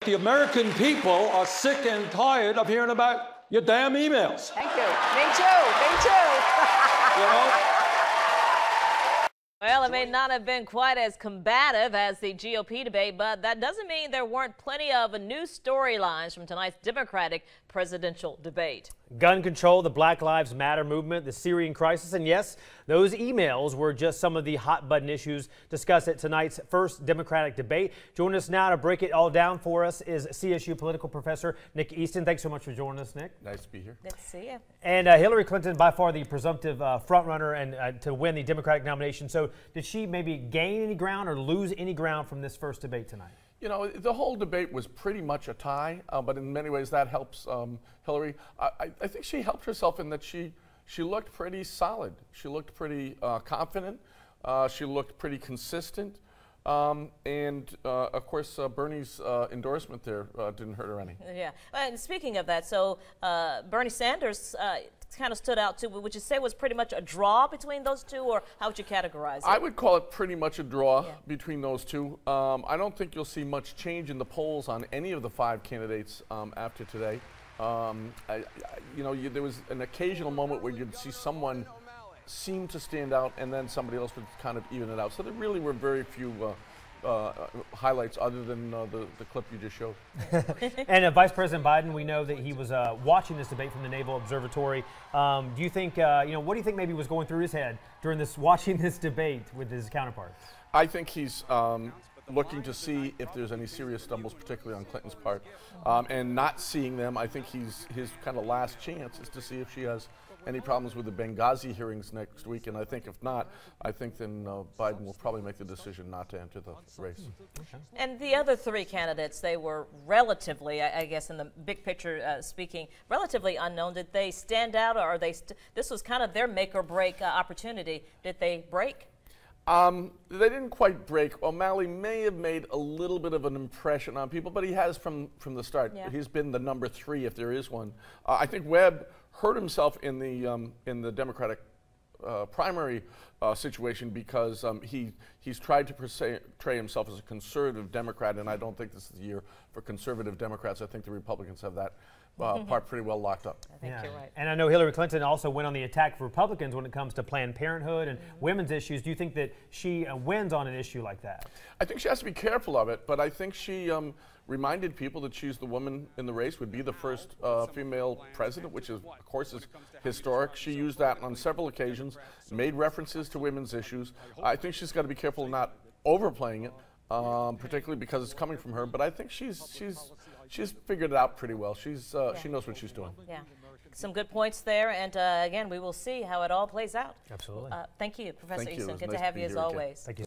The American people are sick and tired of hearing about your damn emails. Thank you. Me too. Me too. You know? Well, it may not have been quite as combative as the GOP debate, but that doesn't mean there weren't plenty of new storylines from tonight's Democratic presidential debate. Gun control, the Black Lives Matter movement, the Syrian crisis, and yes, those emails were just some of the hot-button issues discussed at tonight's first Democratic debate. Joining us now to break it all down for us is CSU political professor Nick Easton. Thanks so much for joining us, Nick. Nice to be here. Good to see you. And Hillary Clinton, by far the presumptive frontrunner and to win the Democratic nomination. So did she maybe gain any ground or lose any ground from this first debate tonight? You know, the whole debate was pretty much a tie, but in many ways that helps Hillary. I think she helped herself in that she looked pretty solid. She looked pretty confident. She looked pretty consistent. And of course, Bernie's endorsement there didn't hurt her any. Yeah. And speaking of that, so Bernie Sanders kind of stood out too. Would you say it was pretty much a draw between those two, or how would you categorize it? I would call it pretty much a draw between those two. I don't think you'll see much change in the polls on any of the 5 candidates after today. You know, there was an occasional moment where you'd see someone seem to stand out, and then somebody else would kind of even it out. So there really were very few highlights other than the clip you just showed. And Vice President Biden, we know that he was watching this debate from the Naval Observatory. Do you think, you know, what do you think maybe was going through his head during watching this debate with his counterparts? I think he's looking to see if there's any serious stumbles, particularly on Clinton's part, and not seeing them. I think his kind of last chance is to see if she has any problems with the Benghazi hearings next week, and I think if not, I think then Biden will probably make the decision not to enter the race. Okay. And the other 3 candidates, they were relatively, I guess in the big picture speaking, relatively unknown. Did they stand out, or are they this was kind of their make or break opportunity? Did they break? They didn't quite break. O'Malley may have made a little bit of an impression on people, but he has from the start. Yeah. He's been the number 3 if there is one. I think Webb hurt himself in the Democratic primary situation because he's tried to portray himself as a conservative Democrat, and I don't think this is the year for conservative Democrats. I think the Republicans have that part pretty well locked up. I think you're right. And I know Hillary Clinton also went on the attack for Republicans when it comes to Planned Parenthood and women's issues. Do you think that she wins on an issue like that? I think she has to be careful of it, but I think she reminded people that she's the woman in the race, would be the first female president, which is, of course, is historic. She used that on several occasions, made references to women's issues. I think she's got to be careful not overplaying it, particularly because it's coming from her. But I think she's figured it out pretty well. She knows what she's doing. Yeah, some good points there, and again, we will see how it all plays out. Absolutely. Thank you, Professor Thank you. Easton. Good Nice to have be you as here again. always. Thank you.